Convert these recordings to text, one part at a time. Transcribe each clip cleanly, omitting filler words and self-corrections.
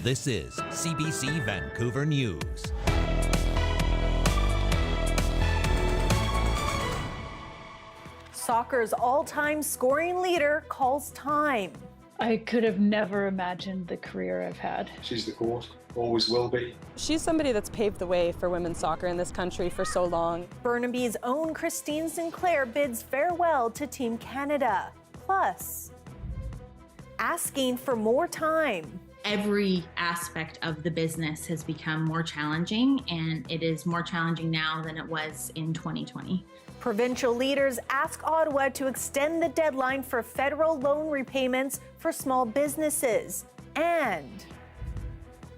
This is CBC Vancouver News. Soccer's all-time scoring leader calls time. I could have never imagined the career I've had. She's the GOAT, always will be. She's somebody that's paved the way for women's soccer in this country for so long. Burnaby's own Christine Sinclair bids farewell to Team Canada. Plus, asking for more time. Every aspect of the business has become more challenging, and it is more challenging now than it was in 2020. Provincial leaders ask Ottawa to extend the deadline for federal loan repayments for small businesses. And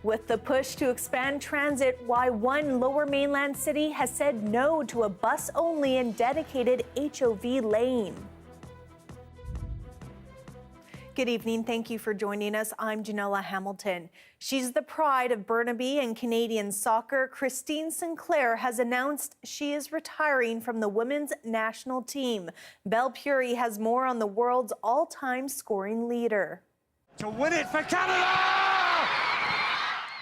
with the push to expand transit, why one Lower Mainland city has said no to a bus-only and dedicated HOV lane. Good evening. Thank you for joining us. I'm Janella Hamilton. She's the pride of Burnaby and Canadian soccer. Christine Sinclair has announced she is retiring from the women's national team. Belle Puri has more on the world's all-time scoring leader. To win it for Canada!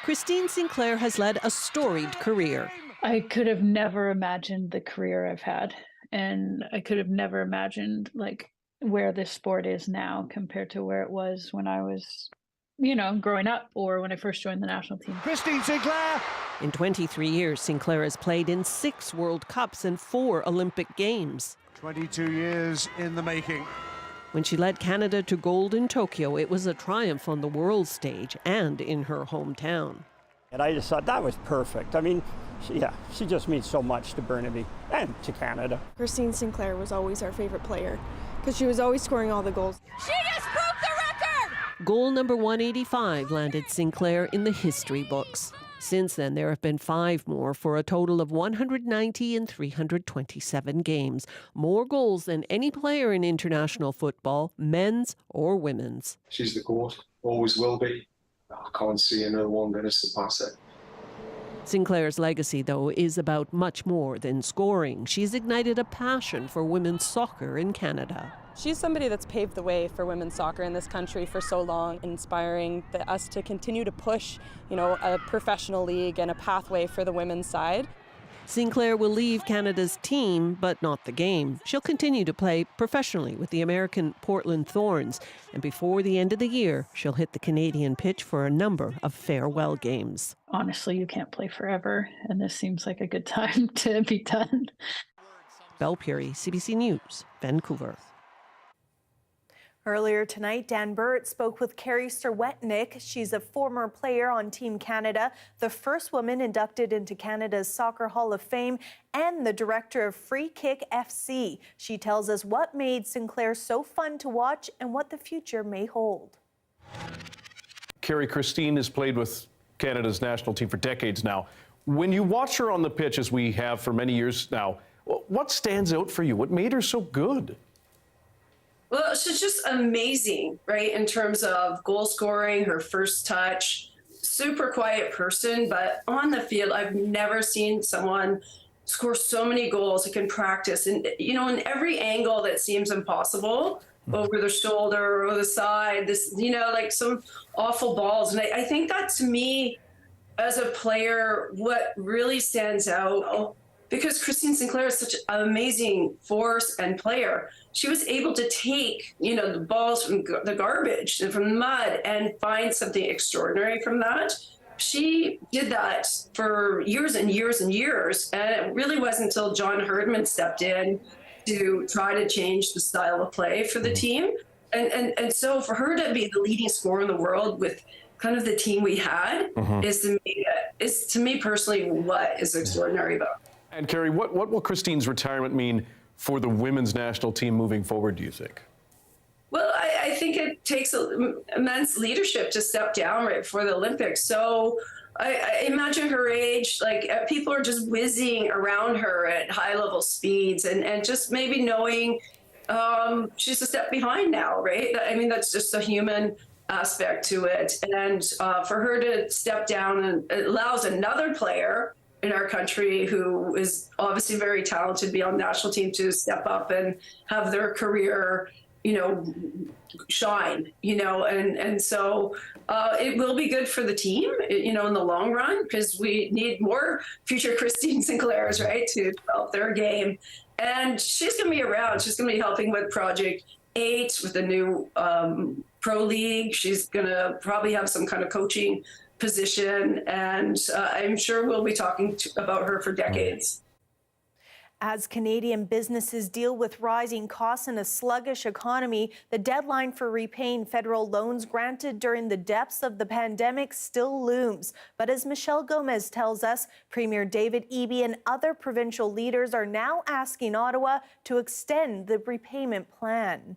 Christine Sinclair has led a storied career. I could have never imagined the career I've had, and I could have never imagined where this sport is now compared to where it was when I was, growing up or when I first joined the national team. Christine Sinclair! In 23 years, Sinclair has played in 6 World Cups and 4 Olympic Games. 22 years in the making. When she led Canada to gold in Tokyo, it was a triumph on the world stage and in her hometown. And I just thought that was perfect. I mean, she just means so much to Burnaby and to Canada. Christine Sinclair was always our favorite player because she was always scoring all the goals. She just broke the record! Goal number 185 landed Sinclair in the history books. Since then, there have been 5 more for a total of 190 in 327 games. More goals than any player in international football, men's or women's. She's the GOAT, always will be. I can't see another one going to surpass it. Sinclair's legacy, though, is about much more than scoring. She's ignited a passion for women's soccer in Canada. She's somebody that's paved the way for women's soccer in this country for so long, inspiring us to continue to push, a professional league and a pathway for the women's side. Sinclair will leave Canada's team, but not the game. She'll continue to play professionally with the American Portland Thorns, and before the end of the year, she'll hit the Canadian pitch for a number of farewell games. Honestly, you can't play forever, and this seems like a good time to be done. Belle Puri, CBC News, Vancouver. Earlier tonight, Dan Burt spoke with Carrie Serwetnik. She's a former player on Team Canada, the first woman inducted into Canada's Soccer Hall of Fame, and the director of Free Kick FC. She tells us what made Sinclair so fun to watch and what the future may hold. Carrie, Christine has played with Canada's national team for decades now. When you watch her on the pitch, as we have for many years now, what stands out for you? What made her so good? Well, she's just amazing, right? In terms of goal scoring, her first touch, super quiet person, but on the field, I've never seen someone score so many goals that can practice. And, in every angle that seems impossible, over the shoulder or the side, some awful balls. And I think that to me, as a player, what really stands out, because Christine Sinclair is such an amazing force and player, she was able to take, the balls from the garbage and from the mud and find something extraordinary from that. She did that for years and years and years. And it really wasn't until John Herdman stepped in to try to change the style of play for the team. And so for her to be the leading scorer in the world with kind of the team we had is to me personally what is extraordinary about it. And Carrie, what will Christine's retirement mean for the women's national team moving forward, do you think? Well, I think it takes immense leadership to step down right before the Olympics. So I imagine her age, people are just whizzing around her at high level speeds and just maybe knowing she's a step behind now, right? I mean, that's just a human aspect to it. And for her to step down and it allows another player in our country who is obviously very talented, be on the national team, to step up and have their career shine, and so it will be good for the team, in the long run, because we need more future Christine Sinclairs, right, to develop their game. And she's going to be around. She's going to be helping with Project 8, with the new Pro League. She's going to probably have some kind of coaching position, and I'm sure we'll be talking about her for decades. As Canadian businesses deal with rising costs and a sluggish economy, the deadline for repaying federal loans granted during the depths of the pandemic still looms. But as Michelle Gomez tells us, Premier David Eby and other provincial leaders are now asking Ottawa to extend the repayment plan.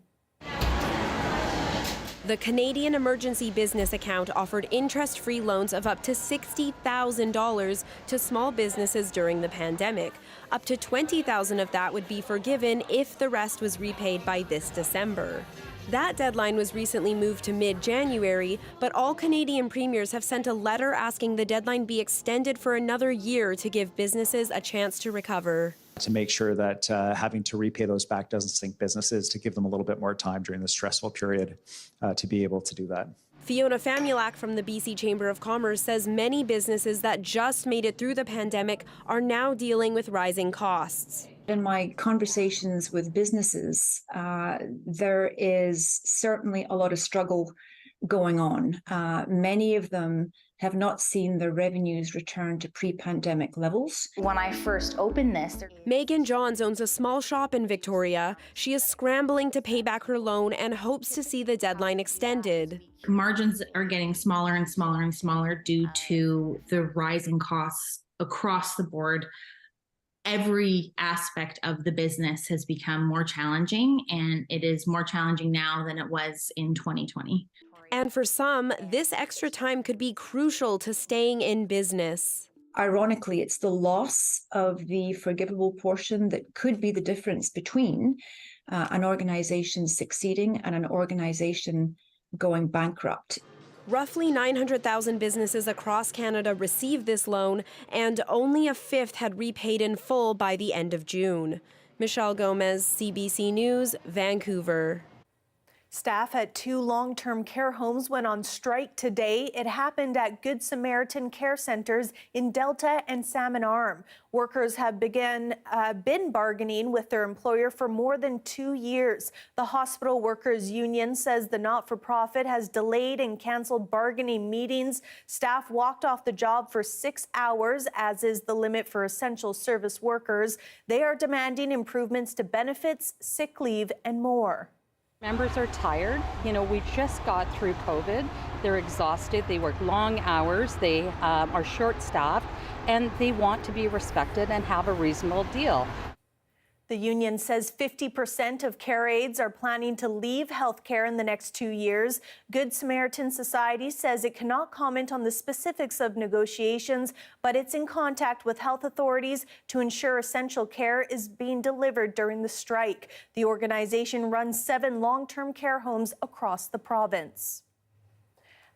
The Canadian Emergency Business Account offered interest-free loans of up to $60,000 to small businesses during the pandemic. Up to $20,000 of that would be forgiven if the rest was repaid by this December. That deadline was recently moved to mid-January, but all Canadian premiers have sent a letter asking the deadline be extended for another year to give businesses a chance to recover. To make sure that having to repay those back doesn't sink businesses, to give them a little bit more time during this stressful period to be able to do that. Fiona Famulak from the BC Chamber of Commerce says many businesses that just made it through the pandemic are now dealing with rising costs. In my conversations with businesses, there is certainly a lot of struggle going on. Many of them have not seen their revenues return to pre-pandemic levels. When I first opened this, Megan Johns owns a small shop in Victoria. She is scrambling to pay back her loan and hopes to see the deadline extended. Margins are getting smaller and smaller and smaller due to the rising costs across the board. Every aspect of the business has become more challenging, and it is more challenging now than it was in 2020. And for some, this extra time could be crucial to staying in business. Ironically, it's the loss of the forgivable portion that could be the difference between an organization succeeding and an organization going bankrupt. Roughly 900,000 businesses across Canada received this loan, and only a fifth had repaid in full by the end of June. Michelle Gomez, CBC News, Vancouver. Staff at 2 long-term care homes went on strike today. It happened at Good Samaritan Care Centers in Delta and Salmon Arm. Workers have been bargaining with their employer for more than 2 years. The Hospital Workers Union says the not-for-profit has delayed and canceled bargaining meetings. Staff walked off the job for 6 hours, as is the limit for essential service workers. They are demanding improvements to benefits, sick leave, and more. Members are tired. We just got through COVID. They're exhausted. They work long hours. They are short-staffed, and they want to be respected and have a reasonable deal. The union says 50% of care aides are planning to leave healthcare in the next 2 years. Good Samaritan Society says it cannot comment on the specifics of negotiations, but it's in contact with health authorities to ensure essential care is being delivered during the strike. The organization runs 7 long-term care homes across the province.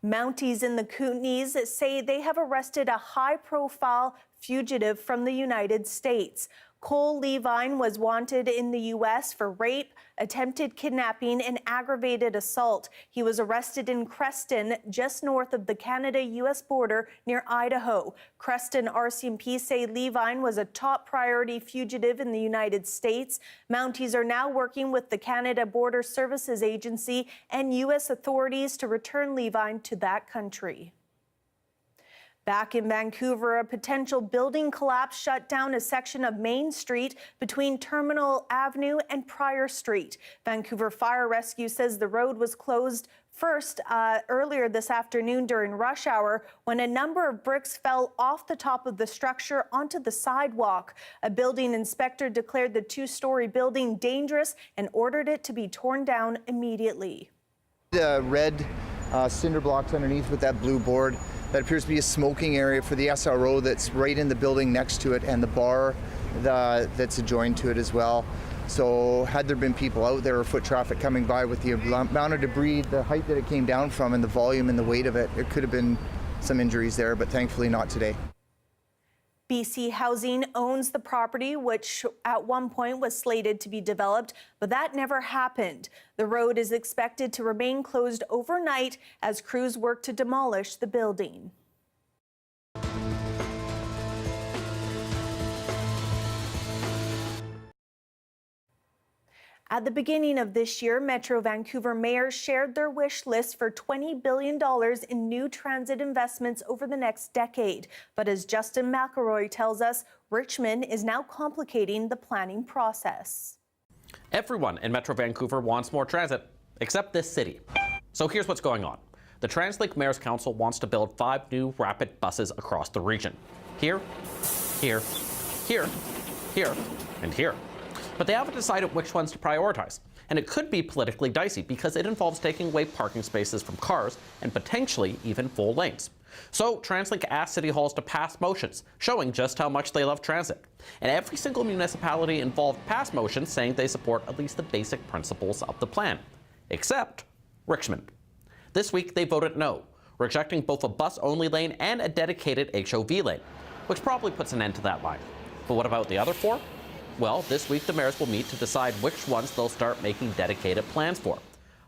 Mounties in the Kootenays say they have arrested a high-profile fugitive from the United States. Cole Levine was wanted in the U.S. for rape, attempted kidnapping, and aggravated assault. He was arrested in Creston, just north of the Canada-U.S. border near Idaho. Creston RCMP say Levine was a top priority fugitive in the United States. Mounties are now working with the Canada Border Services Agency and U.S. authorities to return Levine to that country. Back in Vancouver, a potential building collapse shut down a section of Main Street between Terminal Avenue and Pryor Street. Vancouver Fire Rescue says the road was closed first earlier this afternoon during rush hour when a number of bricks fell off the top of the structure onto the sidewalk. A building inspector declared the 2-story building dangerous and ordered it to be torn down immediately. The red cinder blocks underneath with that blue board. That appears to be a smoking area for the SRO that's right in the building next to it, and the bar that's adjoined to it as well. So had there been people out there or foot traffic coming by with the amount of debris, the height that it came down from, and the volume and the weight of it, there could have been some injuries there, but thankfully not today. BC Housing owns the property, which at one point was slated to be developed, but that never happened. The road is expected to remain closed overnight as crews work to demolish the building. At the beginning of this year, Metro Vancouver mayors shared their wish list for $20 billion in new transit investments over the next decade. But as Justin McElroy tells us, Richmond is now complicating the planning process. Everyone in Metro Vancouver wants more transit, except this city. So here's what's going on. The TransLink Mayor's Council wants to build 5 new rapid buses across the region. Here, here, here, here, and here. But they haven't decided which ones to prioritize. And it could be politically dicey because it involves taking away parking spaces from cars and potentially even full lanes. So TransLink asked city halls to pass motions showing just how much they love transit. And every single municipality involved passed motions saying they support at least the basic principles of the plan, except Richmond. This week they voted no, rejecting both a bus-only lane and a dedicated HOV lane, which probably puts an end to that line. But what about the other 4? Well, this week the mayors will meet to decide which ones they'll start making dedicated plans for.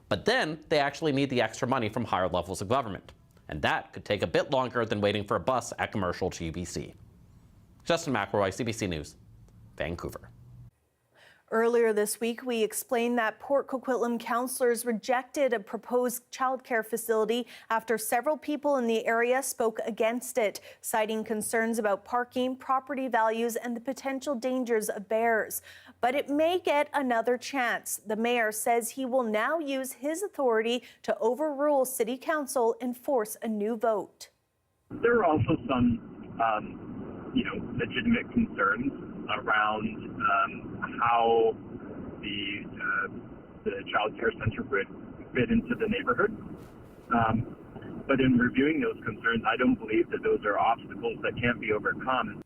But then they actually need the extra money from higher levels of government. And that could take a bit longer than waiting for a bus at commercial GBC. Justin McElroy, CBC News, Vancouver. Earlier this week, we explained that Port Coquitlam councillors rejected a proposed childcare facility after several people in the area spoke against it, citing concerns about parking, property values, and the potential dangers of bears. But it may get another chance. The mayor says he will now use his authority to overrule City Council and force a new vote. There are also some, legitimate concerns around how the child care center would fit into the neighborhood. But in reviewing those concerns, I don't believe that those are obstacles that can't be overcome.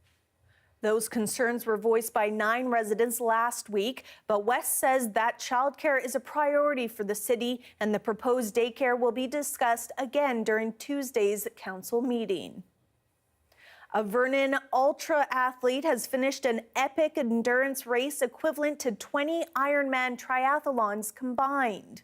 Those concerns were voiced by 9 residents last week, but West says that childcare is a priority for the city and the proposed daycare will be discussed again during Tuesday's council meeting. A Vernon ultra athlete has finished an epic endurance race equivalent to 20 Ironman triathlons combined.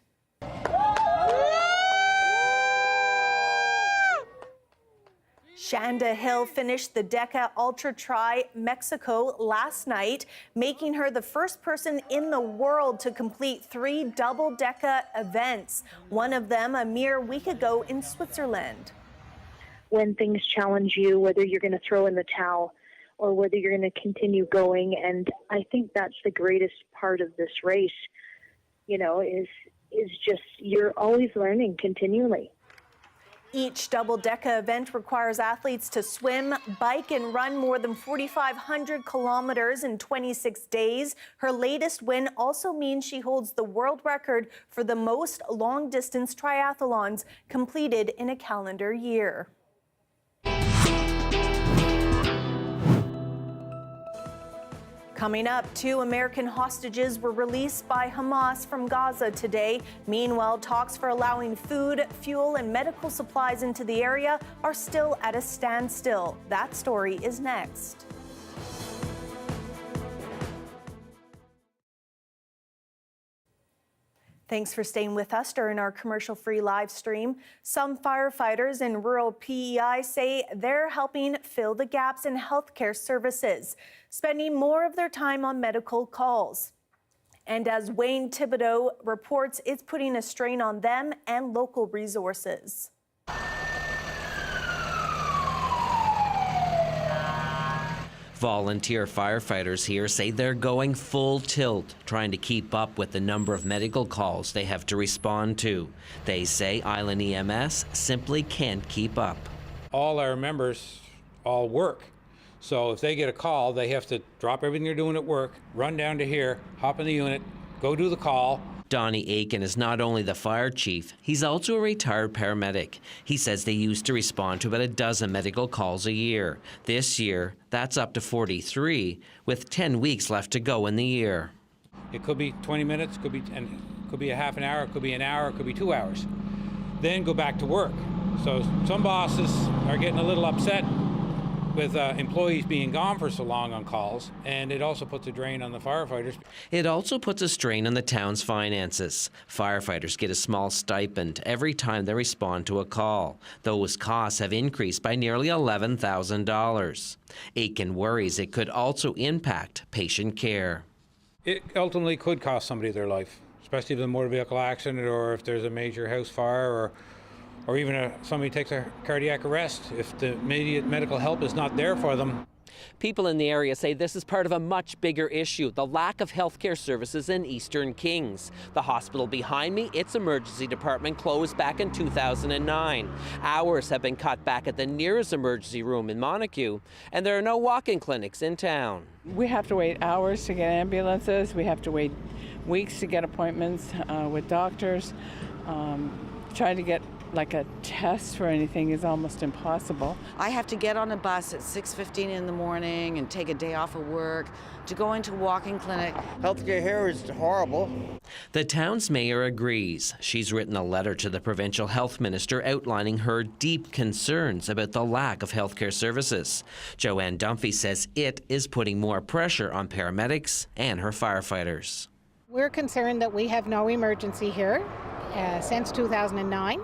Shanda Hill finished the Deca Ultra Tri Mexico last night, making her the first person in the world to complete 3 double Deca events, one of them a mere week ago in Switzerland. When things challenge you, whether you're going to throw in the towel or whether you're going to continue going. And I think that's the greatest part of this race, is just you're always learning continually. Each double Deca event requires athletes to swim, bike, and run more than 4,500 kilometers in 26 days. Her latest win also means she holds the world record for the most long-distance triathlons completed in a calendar year. Coming up, 2 American hostages were released by Hamas from Gaza today. Meanwhile, talks for allowing food, fuel, and medical supplies into the area are still at a standstill. That story is next. Thanks for staying with us during our commercial-free live stream. Some firefighters in rural PEI say they're helping fill the gaps in healthcare services, spending more of their time on medical calls. And as Wayne Thibodeau reports, it's putting a strain on them and local resources. Volunteer firefighters here say they're going full tilt, trying to keep up with the number of medical calls they have to respond to. They say Island EMS simply can't keep up. All our members all work. So if they get a call, they have to drop everything they're doing at work, run down to here, hop in the unit, go do the call. Donnie Aiken is not only the fire chief, he's also a retired paramedic. He says they used to respond to about a dozen medical calls a year. This year, that's up to 43, with 10 weeks left to go in the year. It could be 20 minutes, could be a half an hour, it could be an hour, it could be 2 hours. Then go back to work. So some bosses are getting a little upset with employees being gone for so long on calls, and it also puts a drain on the firefighters. It also puts a strain on the town's finances. Firefighters get a small stipend every time they respond to a call. Those costs have increased by nearly $11,000. Aiken worries it could also impact patient care. It ultimately could cost somebody their life, especially if there's a motor vehicle accident or if there's a major house fire or even if somebody takes a cardiac arrest, if the immediate medical help is not there for them. People in the area say this is part of a much bigger issue, the lack of healthcare services in Eastern Kings. The hospital behind me, its emergency department closed back in 2009. Hours have been cut back at the nearest emergency room in Montague, and there are no walk-in clinics in town. We have to wait hours to get ambulances. We have to wait weeks to get appointments with doctors. Trying to get like a test for anything is almost impossible. I have to get on a bus at 6:15 in the morning and take a day off of work to go into a walk-in clinic. Healthcare here is horrible. The town's mayor agrees. She's written a letter to the provincial health minister outlining her deep concerns about the lack of healthcare services. Joanne Dunphy says it is putting more pressure on paramedics and her firefighters. We're concerned that we have no emergency here since 2009.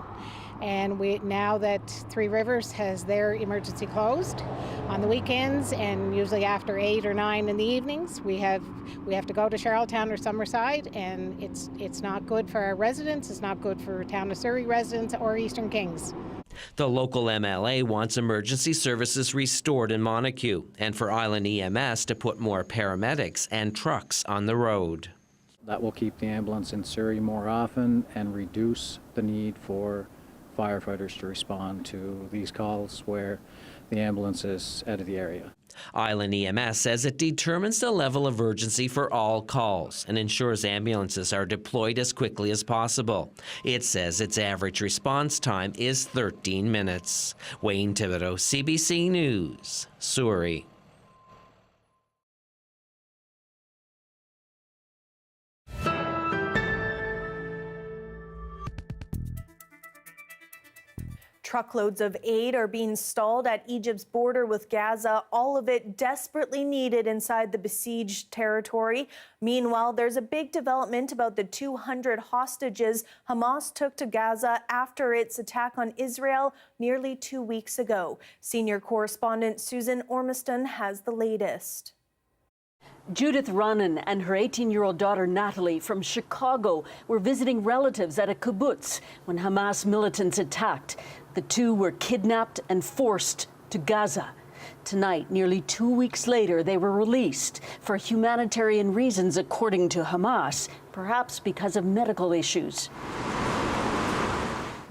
And now that Three Rivers has their emergency closed on the weekends and usually after 8 or 9 in the evenings, we have to go to Charlottetown or Summerside, and it's not good for our residents, it's not good for Town of Surrey residents or Eastern Kings. The local MLA wants emergency services restored in Montague and for Island EMS to put more paramedics and trucks on the road. That will keep the ambulance in Surrey more often and reduce the need for firefighters to respond to these calls where the ambulance is out of the area. Island EMS says it determines the level of urgency for all calls and ensures ambulances are deployed as quickly as possible. It says its average response time is 13 minutes. Wayne Thibodeau, CBC News, Surrey. Truckloads of aid are being stalled at Egypt's border with Gaza, all of it desperately needed inside the besieged territory. Meanwhile, there's a big development about the 200 hostages Hamas took to Gaza after its attack on Israel nearly 2 weeks ago. Senior correspondent Susan Ormiston has the latest. Judith Ronan and her 18-year-old daughter Natalie from Chicago were visiting relatives at a kibbutz when Hamas militants attacked. The two were kidnapped and forced to Gaza. Tonight, nearly 2 weeks later, they were released for humanitarian reasons, according to Hamas, perhaps because of medical issues.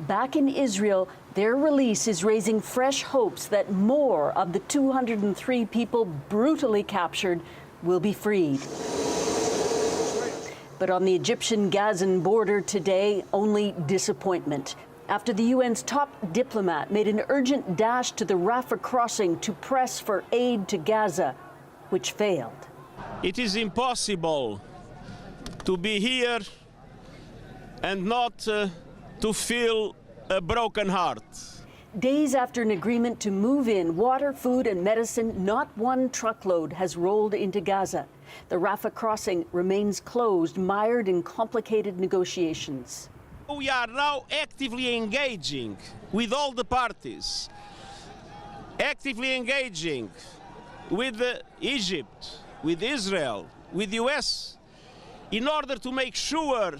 Back in Israel, their release is raising fresh hopes that more of the 203 people brutally captured will be freed. But on the Egyptian-Gazan border today, only disappointment after the UN's top diplomat made an urgent dash to the Rafah crossing to press for aid to Gaza, which failed. It is impossible to be here and not to feel a broken heart. Days after an agreement to move in water, food, and medicine, not one truckload has rolled into Gaza. The Rafah crossing remains closed, mired in complicated negotiations. We are now actively engaging with all the parties, actively engaging with Egypt, with Israel, with the US, in order to make sure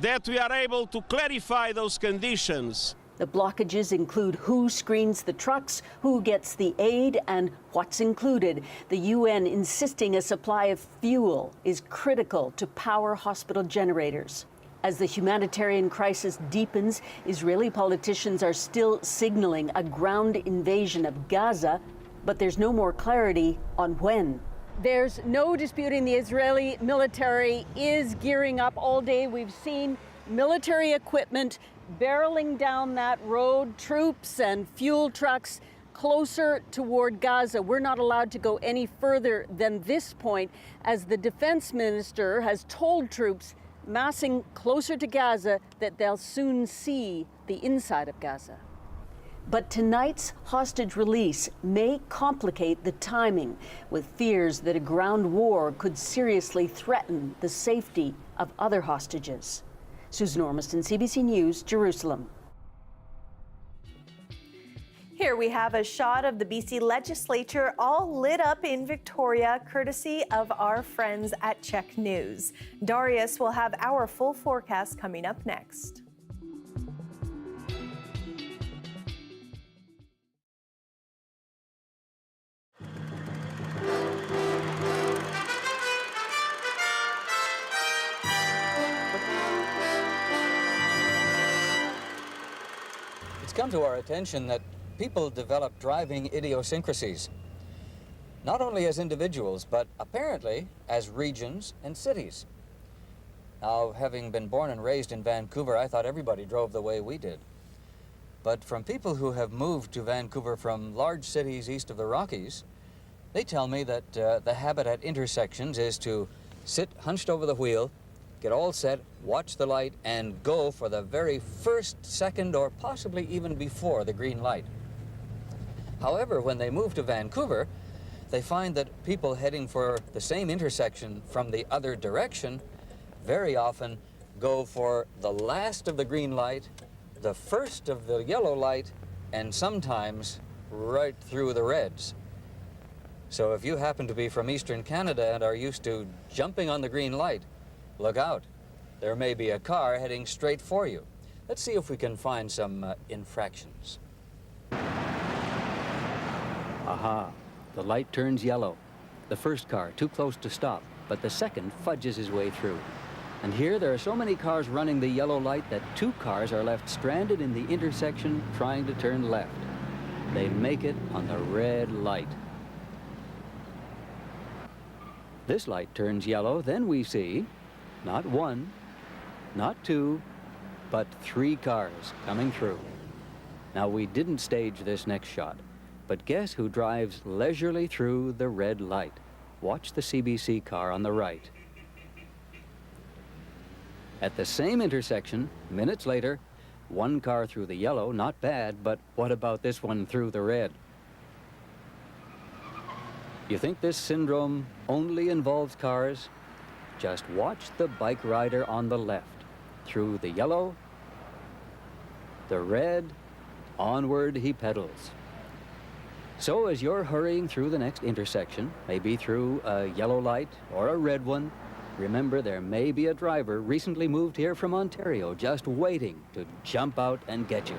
that we are able to clarify those conditions. The blockages include who screens the trucks, who gets the aid, and what's included. The UN insisting a supply of fuel is critical to power hospital generators. As the humanitarian crisis deepens, Israeli politicians are still signaling a ground invasion of Gaza, but there's no more clarity on when. There's no disputing the Israeli military is gearing up all day. We've seen military equipment barreling down that road, troops and fuel trucks closer toward Gaza. We're not allowed to go any further than this point, as the defense minister has told troops massing closer to Gaza that they'll soon see the inside of Gaza. But tonight's hostage release may complicate the timing, with fears that a ground war could seriously threaten the safety of other hostages. Susan Ormiston, CBC News, Jerusalem. Here we have a shot of the BC legislature all lit up in Victoria, courtesy of our friends at Check News. Darius will have our full forecast coming up next. It's come to our attention that people develop driving idiosyncrasies, not only as individuals, but apparently as regions and cities. Now, having been born and raised in Vancouver, I thought everybody drove the way we did. But from people who have moved to Vancouver from large cities east of the Rockies, they tell me that the habit at intersections is to sit hunched over the wheel, get all set, watch the light, and go for the very first, second, or possibly even before the green light. However, when they move to Vancouver, they find that people heading for the same intersection from the other direction very often go for the last of the green light, the first of the yellow light, and sometimes right through the reds. So if you happen to be from Eastern Canada and are used to jumping on the green light, look out. There may be a car heading straight for you. Let's see if we can find some infractions. Aha, the light turns yellow. The first car too close to stop, but the second fudges his way through. And here there are so many cars running the yellow light that 2 cars are left stranded in the intersection trying to turn left. They make it on the red light. This light turns yellow, then we see not 1, not 2, but 3 cars coming through. Now, we didn't stage this next shot, but guess who drives leisurely through the red light? Watch the CBC car on the right. At the same intersection, minutes later, 1 car through the yellow, not bad, but what about this one through the red? You think this syndrome only involves cars? Just watch the bike rider on the left. Through the yellow, the red, onward he pedals. So as you're hurrying through the next intersection, maybe through a yellow light or a red one, remember there may be a driver recently moved here from Ontario just waiting to jump out and get you.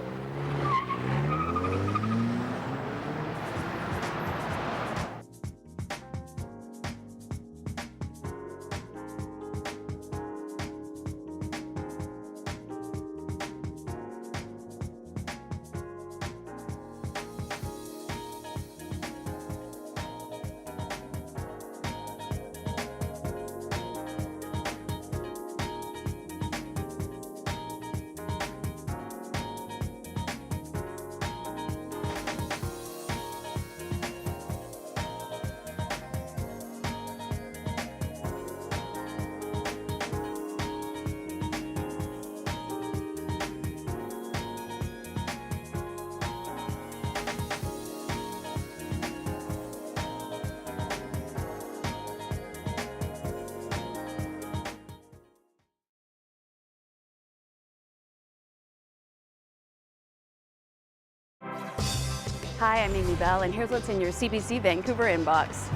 Hi, I'm Amy Bell, and here's what's in your CBC Vancouver inbox.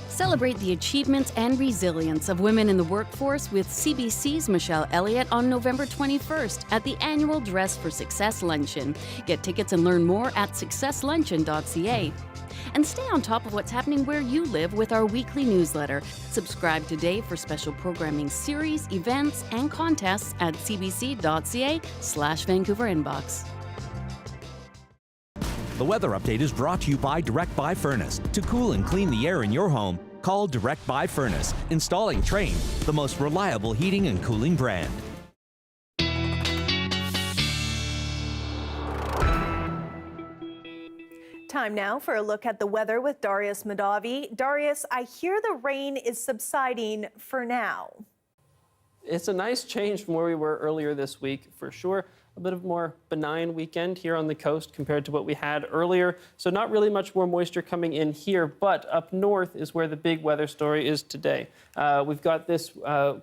Celebrate the achievements and resilience of women in the workforce with CBC's Michelle Elliott on November 21st at the annual Dress for Success Luncheon. Get tickets and learn more at successluncheon.ca. And stay on top of what's happening where you live with our weekly newsletter. Subscribe today for special programming series, events, and contests at cbc.ca/Vancouver Inbox. The weather update is brought to you by Direct Buy Furnace. To cool and clean the air in your home, call Direct Buy Furnace. Installing Trane, the most reliable heating and cooling brand. Time now for a look at the weather with Darius Madavi. Darius, I hear the rain is subsiding for now. It's a nice change from where we were earlier this week, for sure. a bit of more benign weekend here on the coast compared to what we had earlier. So not really much more moisture coming in here, but up north is where the big weather story is today. We've got this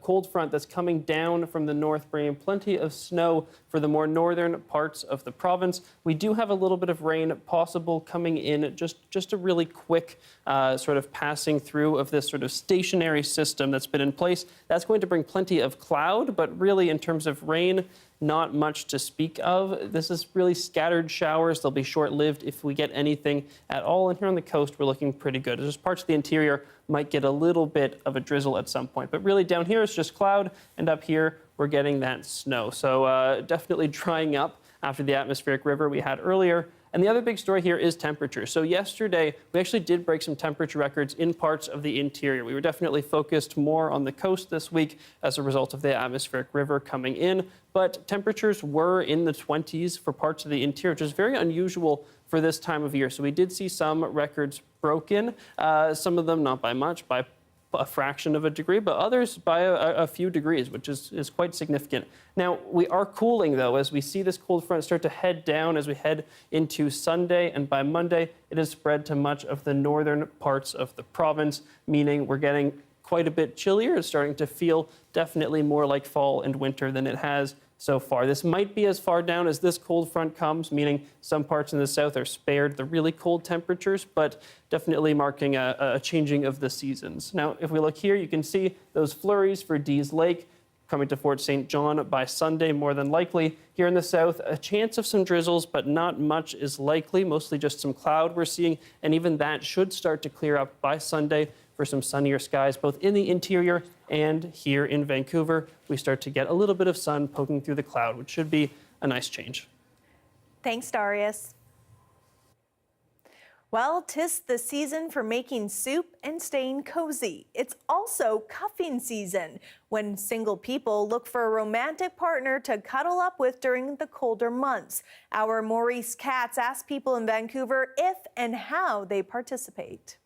cold front that's coming down from the north, bringing plenty of snow for the more northern parts of the province. We do have a little bit of rain possible coming in, just a really quick sort of passing through of this sort of stationary system that's been in place. That's going to bring plenty of cloud, but really in terms of rain, not much to speak of. This is really scattered showers. They'll be short-lived if we get anything at all. And here on the coast, we're looking pretty good. There's parts of the interior might get a little bit of a drizzle at some point. But really down here, it's just cloud. And up here, we're getting that snow. So definitely drying up after the atmospheric river we had earlier. And the other big story here is temperature. So yesterday, we actually did break some temperature records in parts of the interior. We were definitely focused more on the coast this week as a result of the atmospheric river coming in. But temperatures were in the 20s for parts of the interior, which is very unusual for this time of year. So we did see some records broken, some of them not by much, by a fraction of a degree, but others by a few degrees, which is quite significant. Now, we are cooling, though, as we see this cold front start to head down as we head into Sunday, and by Monday, it has spread to much of the northern parts of the province, meaning we're getting quite a bit chillier. It's starting to feel definitely more like fall and winter than it has so far. This might be as far down as this cold front comes, meaning some parts in the south are spared the really cold temperatures, but definitely marking a changing of the seasons. Now, if we look here, you can see those flurries for Dease Lake coming to Fort St. John by Sunday, more than likely. Here in the south, a chance of some drizzles, but not much is likely, mostly just some cloud we're seeing, and even that should start to clear up by Sunday for some sunnier skies, both in the interior and here in Vancouver. We start to get a little bit of sun poking through the cloud, which should be a nice change. Thanks, Darius. Well, 'tis the season for making soup and staying cozy. It's also cuffing season, when single people look for a romantic partner to cuddle up with during the colder months. Our Maurice Katz asked people in Vancouver if and how they participate.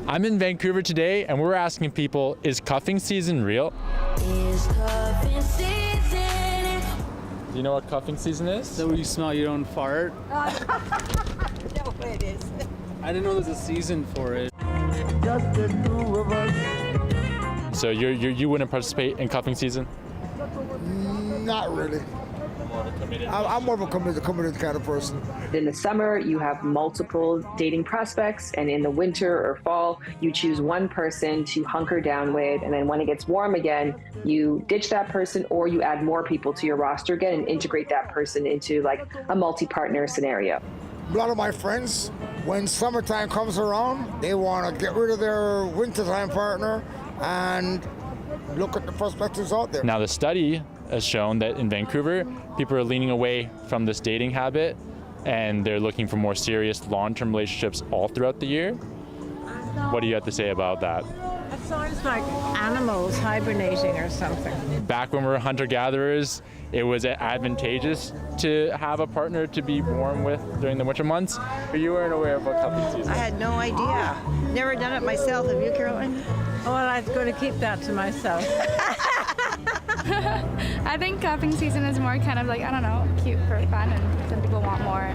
I'm in Vancouver today, and we're asking people, is cuffing season real? Is cuffing season? Do you know what cuffing season is? Is that where you smell your own fart? No, it is. I didn't know there was a season for it. Just the two of us. So you wouldn't participate in cuffing season? Not really. I'm more of a committed kind of person. In the summer, you have multiple dating prospects, and in the winter or fall, you choose one person to hunker down with, and then when it gets warm again, you ditch that person or you add more people to your roster again and integrate that person into like a multi-partner scenario. A lot of my friends, when summertime comes around, they want to get rid of their wintertime partner and look at the perspectives out there. Now the study has shown that in Vancouver, people are leaning away from this dating habit and they're looking for more serious long-term relationships all throughout the year. What do you have to say about that? It sounds like animals hibernating or something. Back when we were hunter-gatherers, it was advantageous to have a partner to be warm with during the winter months. You weren't aware about cuffing season. I had no idea. Never done it myself. Have you, Caroline? Well, I'm going to keep that to myself. I think cuffing season is more kind of like, I don't know, cute for fun, and some people want more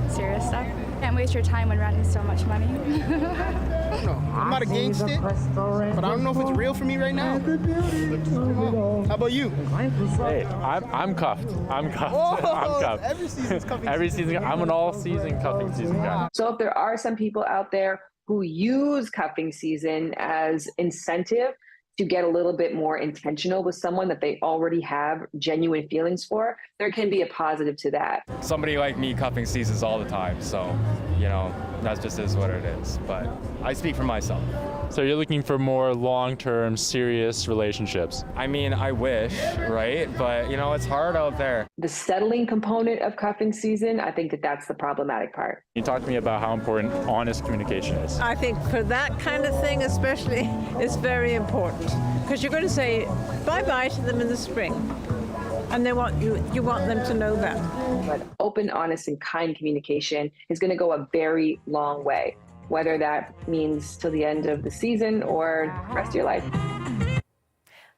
serious stuff. Can't waste your time when renting so much money. I'm not against it, but I don't know if it's real for me right now. How about you? Hey, I'm cuffed. I'm cuffed. Oh, I'm cuffed. Every season's cuffing Every season. I'm an all-season cuffing season guy. So if there are some people out there who use cuffing season as incentive to get a little bit more intentional with someone that they already have genuine feelings for, there can be a positive to that. Somebody like me cuffing seasons all the time, so, that just is what it is. But I speak for myself. So you're looking for more long-term, serious relationships? I mean, I wish, right? But, it's hard out there. The settling component of cuffing season, I think that's the problematic part. You talk to me about how important honest communication is. I think for that kind of thing especially, it's very important. Because you're going to say bye-bye to them in the spring. And they want you want them to know that. But open, honest, and kind communication is going to go a very long way, whether that means till the end of the season or the rest of your life.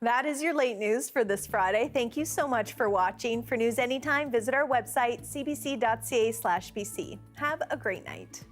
That is your late news for this Friday. Thank you so much for watching. For news anytime, visit our website, cbc.ca/bc. Have a great night.